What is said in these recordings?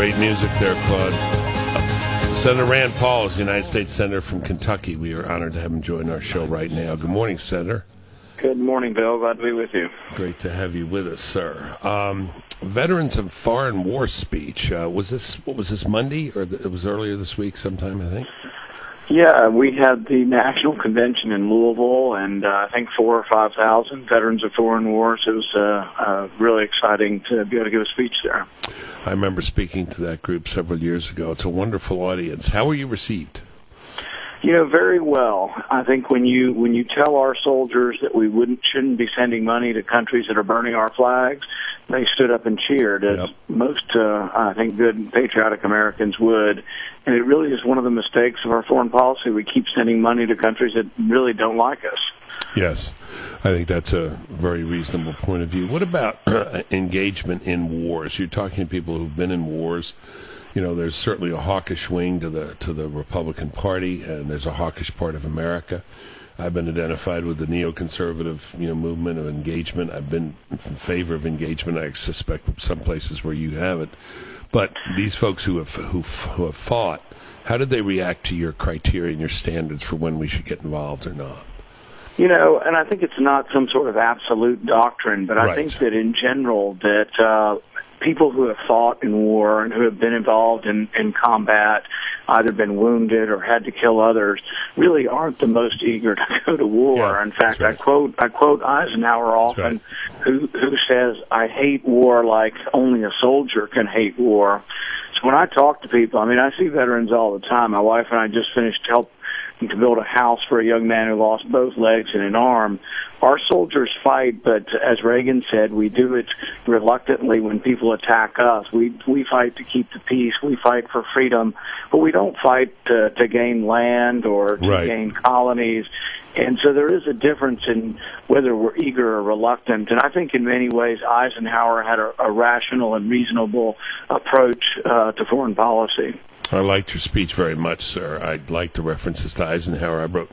Great music there, Claude. Senator Rand Paul is the United States Senator from Kentucky. We are honored to have him join our show right now. Good morning, Senator. Good morning, Bill. Glad to be with you. Great to have you with us, sir. Veterans of Foreign War speech. What was this, Monday? Or it was earlier this week sometime, I think? Yeah, we had the National Convention in Louisville, and I think 4,000 or 5,000 veterans of foreign wars. It was really exciting to be able to give a speech there. I remember speaking to that group several years ago. It's a wonderful audience. How were you received? You know, very well. I think when you tell our soldiers that we shouldn't be sending money to countries that are burning our flags, they stood up and cheered, as most, I think, good patriotic Americans would. And it really is one of the mistakes of our foreign policy. We keep sending money to countries that really don't like us. Yes, I think that's a very reasonable point of view. What about engagement in wars? You're talking to people who've been in wars. You know, there's certainly a hawkish wing to the Republican Party, and there's a hawkish part of America. I've been identified with the neoconservative, movement of engagement. I've been in favor of engagement. I suspect some places where you haven't. But these folks who have fought, how did they react to your criteria and your standards for when we should get involved or not? You know, and I think it's not some sort of absolute doctrine, but I Right. think that in general that people who have fought in war and who have been involved in combat, either been wounded or had to kill others, really aren't the most eager to go to war. Yeah, in fact, right. I quote Eisenhower often, who says, "I hate war like only a soldier can hate war." So when I talk to people, I mean, I see veterans all the time. My wife and I just finished helping to build a house for a young man who lost both legs and an arm. Our soldiers fight, but as Reagan said, we do it reluctantly when people attack us. We fight to keep the peace. We fight for freedom, but we don't fight to gain land or to Right. gain colonies. And so there is a difference in whether we're eager or reluctant. And I think in many ways Eisenhower had a rational and reasonable approach to foreign policy. I liked your speech very much, sir. I liked the references to Eisenhower. I wrote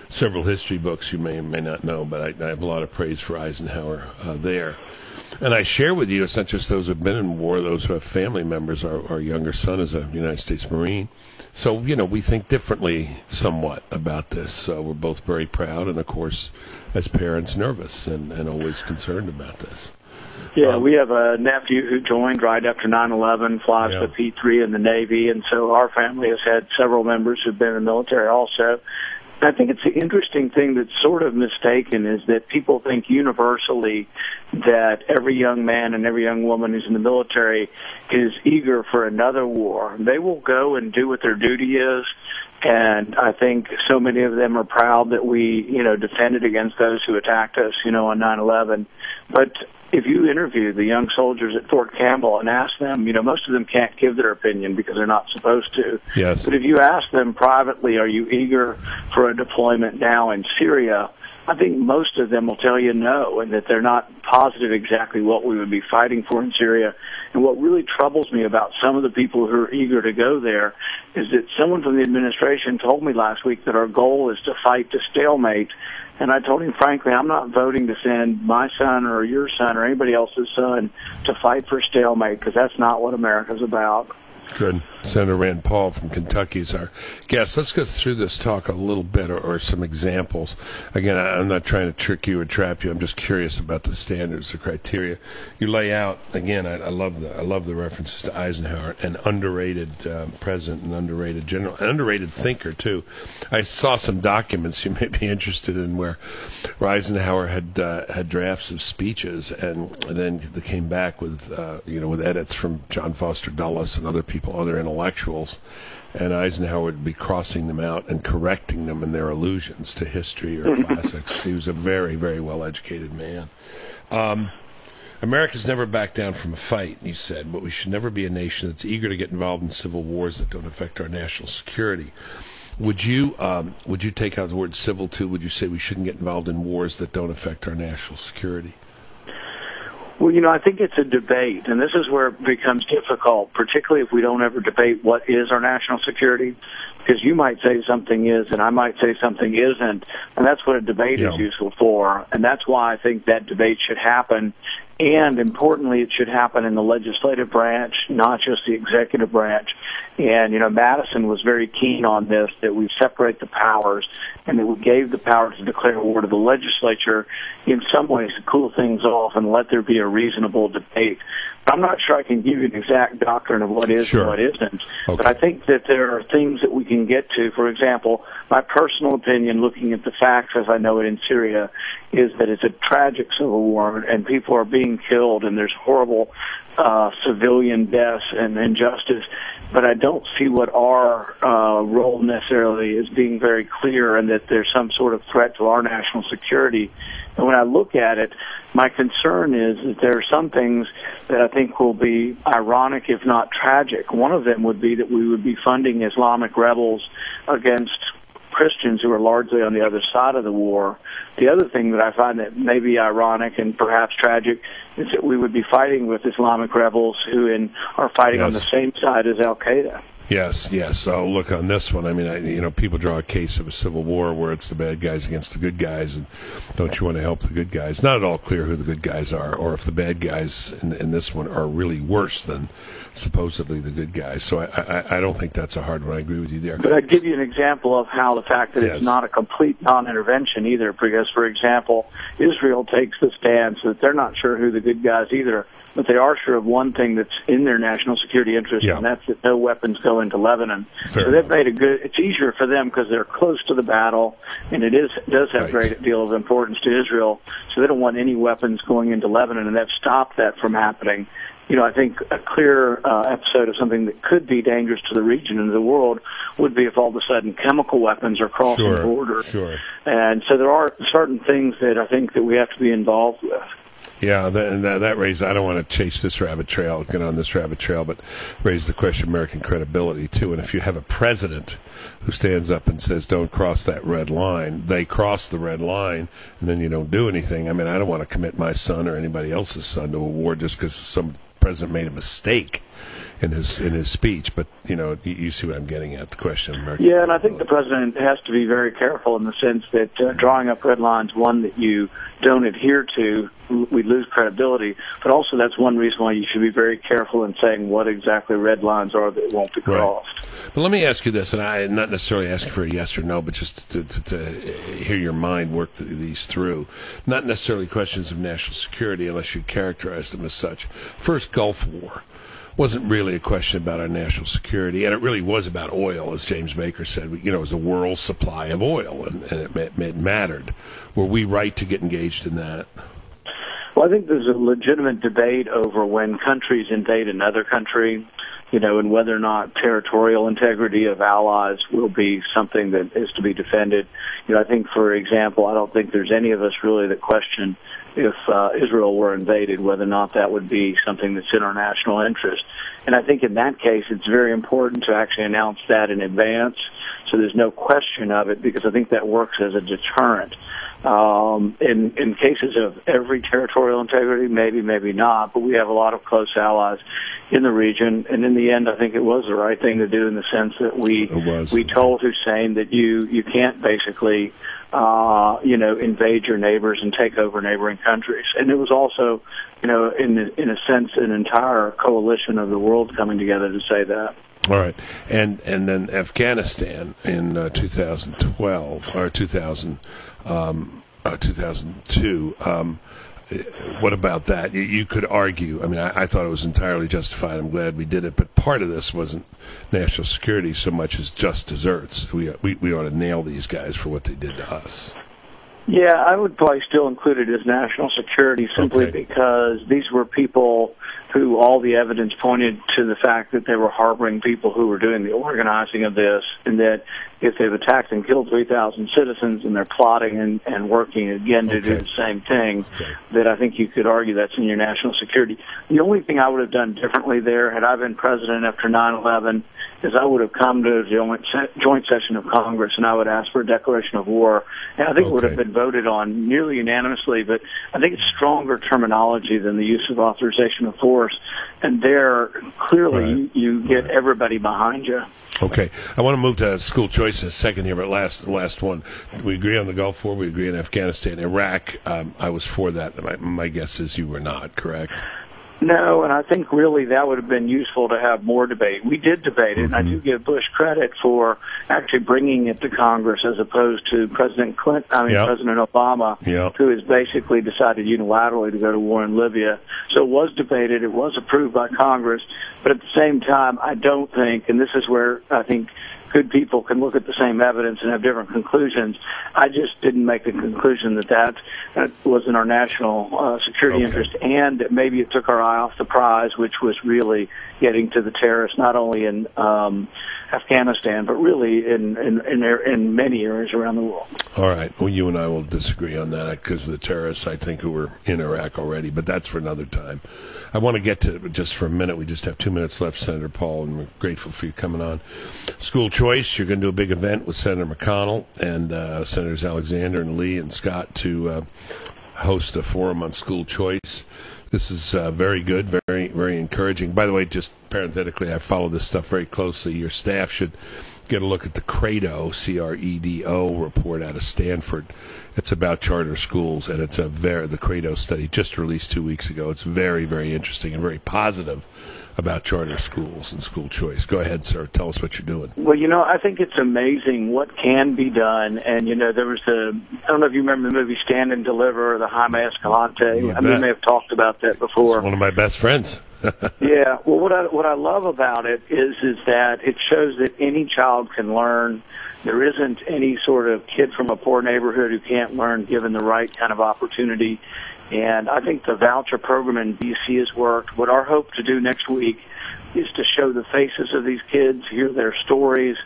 several history books you may or may not know, but I have a lot of praise for Eisenhower there. And I share with you, it's not just those who have been in war, those who have family members. Our younger son is a United States Marine. So, we think differently somewhat about this. We're both very proud and, of course, as parents, nervous and always concerned about this. Yeah, we have a nephew who joined right after 9/11, flies the P-3 in the Navy, and so our family has had several members who've been in the military also. I think it's the interesting thing that's sort of mistaken is that people think universally that every young man and every young woman who's in the military is eager for another war. They will go and do what their duty is, and I think so many of them are proud that we, defended against those who attacked us, on 9/11. But if you interview the young soldiers at Fort Campbell and ask them, most of them can't give their opinion because they're not supposed to. Yes. But if you ask them privately, are you eager for a deployment now in Syria, I think most of them will tell you no, and that they're not positive exactly what we would be fighting for in Syria. And what really troubles me about some of the people who are eager to go there is that someone from the administration told me last week that our goal is to fight to stalemate. And I told him, frankly, I'm not voting to send my son or your son or anybody else's son to fight for stalemate, because that's not what America's about. Good. Senator Rand Paul from Kentucky is our guest. Let's go through this talk a little bit, or some examples. Again, I'm not trying to trick you or trap you. I'm just curious about the standards, the criteria you lay out. Again, I love the references to Eisenhower, an underrated president, an underrated general, an underrated thinker too. I saw some documents you may be interested in where Eisenhower had drafts of speeches, and then they came back with with edits from John Foster Dulles and other people, other intellectuals, and Eisenhower would be crossing them out and correcting them in their allusions to history or classics. He was a very, very well-educated man. America's never backed down from a fight, he said, but we should never be a nation that's eager to get involved in civil wars that don't affect our national security. Would you take out the word civil too? Would you say we shouldn't get involved in wars that don't affect our national security? Well, I think it's a debate, and this is where it becomes difficult, particularly if we don't ever debate what is our national security, because you might say something is and I might say something isn't, and that's what a debate is useful for, and that's why I think that debate should happen And importantly, it should happen in the legislative branch, not just the executive branch. And, Madison was very keen on this, that we separate the powers and that we gave the power to declare war to the legislature in some ways to cool things off and let there be a reasonable debate. I'm not sure I can give you an exact doctrine of what is and what isn't, but I think that there are things that we can get to. For example, my personal opinion, looking at the facts as I know it in Syria, is that it's a tragic civil war and people are being killed and there's horrible civilian deaths and injustice. But I don't see what our role necessarily is being very clear, and that there's some sort of threat to our national security. And when I look at it, my concern is that there are some things that I think will be ironic, if not tragic. One of them would be that we would be funding Islamic rebels against Christians who are largely on the other side of the war. The other thing that I find that may be ironic and perhaps tragic is that we would be fighting with Islamic rebels who are fighting on the same side as Al-Qaeda. Yes. So look, on this one, I mean, people draw a case of a civil war where it's the bad guys against the good guys, and don't you want to help the good guys? Not at all clear who the good guys are, or if the bad guys in this one are really worse than supposedly the good guys. So I don't think that's a hard one. I agree with you there. But I'd give you an example of how the fact that it's not a complete non-intervention either, because, for example, Israel takes the stance that they're not sure who the good guys either, but they are sure of one thing that's in their national security interest, and that's that no weapons go into Lebanon. So they've made it's easier for them because they're close to the battle, and it does have a great deal of importance to Israel, so they don't want any weapons going into Lebanon, and they've stopped that from happening. I think a clear episode of something that could be dangerous to the region and the world would be if all of a sudden chemical weapons are crossing the border. And so there are certain things that I think that we have to be involved with. Yeah, that raised, I don't want to chase this rabbit trail, get on this rabbit trail, but raise the question of American credibility, too. And if you have a president who stands up and says, don't cross that red line, they cross the red line, and then you don't do anything. I mean, I don't want to commit my son or anybody else's son to a war just because some president made a mistake in his speech, but you see what I'm getting at, the question of American. Yeah, and I think the president has to be very careful in the sense that drawing up red lines, one that you don't adhere to, we lose credibility, but also that's one reason why you should be very careful in saying what exactly red lines are that won't be crossed. But let me ask you this, and I'm not necessarily asking for a yes or no, but just to hear your mind work these through. Not necessarily questions of national security unless you characterize them as such. First Gulf War wasn't really a question about our national security, and it really was about oil, as James Baker said. It was a world supply of oil, and it mattered. Were we right to get engaged in that? Well, I think there's a legitimate debate over when countries invade another country, and whether or not territorial integrity of allies will be something that is to be defended. I think, for example, I don't think there's any of us really that question if Israel were invaded, whether or not that would be something that's in our national interest. And I think in that case, it's very important to actually announce that in advance, so there's no question of it, because I think that works as a deterrent. In cases of every territorial integrity, maybe not, but we have a lot of close allies in the region, and in the end, I think it was the right thing to do in the sense that we told Hussein that you can't basically invade your neighbors and take over neighboring countries. And it was also, in a sense, an entire coalition of the world coming together to say that. All right, and then Afghanistan in 2012 or 2002. What about that? You could argue. I mean, I thought it was entirely justified. I'm glad we did it, but part of this wasn't national security so much as just desserts. We ought to nail these guys for what they did to us. Yeah, I would probably still include it as national security simply because these were people who all the evidence pointed to the fact that they were harboring people who were doing the organizing of this, and that if they've attacked and killed 3,000 citizens and they're plotting and working again to do the same thing, that I think you could argue that's in your national security. The only thing I would have done differently there, had I been president after 9/11, is I would have come to a joint session of Congress and I would ask for a declaration of war. And I think it would have been voted on nearly unanimously, but I think it's stronger terminology than the use of authorization of force. And there, clearly, you get everybody behind you. Okay, I want to move to school choice in a second here, but the last one. We agree on the Gulf War. We agree on Afghanistan, Iraq. I was for that. My guess is you were not, correct? No, and I think really that would have been useful to have more debate. We did debate it, and I do give Bush credit for actually bringing it to Congress as opposed to President President Obama, who has basically decided unilaterally to go to war in Libya. So it was debated, it was approved by Congress, but at the same time, I don't think, and this is where I think good people can look at the same evidence and have different conclusions. I just didn't make the conclusion that was in our national security interest, and maybe it took our eye off the prize, which was really getting to the terrorists, not only in Afghanistan, but really in many areas around the world. All right. Well, you and I will disagree on that because of the terrorists, I think, who were in Iraq already, but that's for another time. I want to get to, just for a minute, we just have 2 minutes left, Senator Paul, and we're grateful for you coming on. School choice, you're going to do a big event with Senator McConnell and Senators Alexander and Lee and Scott to host a forum on school choice. This is very good, very, very encouraging. By the way, just parenthetically, I follow this stuff very closely. Your staff should get a look at the CREDO, C-R-E-D-O report out of Stanford. It's about charter schools, and it's the CREDO study just released 2 weeks ago. It's very, very interesting and very positive about charter schools and school choice. Go ahead, sir. Tell us what you're doing. Well, I think it's amazing what can be done. And, there was I don't know if you remember the movie Stand and Deliver or the Jaime Escalante. We may have talked about that before. It's one of my best friends. Yeah. Well, what I love about it is that it shows that any child can learn. There isn't any sort of kid from a poor neighborhood who can't learn given the right kind of opportunity. And I think the voucher program in D.C. has worked. What our hope to do next week is to show the faces of these kids, hear their stories,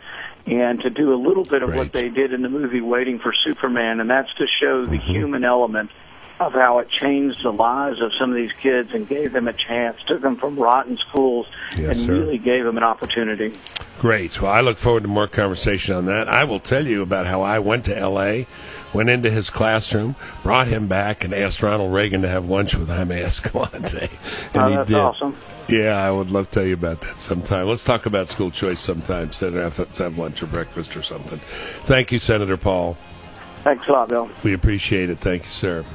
and to do a little bit of what they did in the movie Waiting for Superman, and that's to show the human element of how it changed the lives of some of these kids and gave them a chance, took them from rotten schools, really gave them an opportunity. Great. Well, I look forward to more conversation on that. I will tell you about how I went to L.A., went into his classroom, brought him back, and asked Ronald Reagan to have lunch with Jaime Escalante. And that's awesome. Yeah, I would love to tell you about that sometime. Let's talk about school choice sometime, Senator. Let's have lunch or breakfast or something. Thank you, Senator Paul. Thanks a lot, Bill. We appreciate it. Thank you, sir.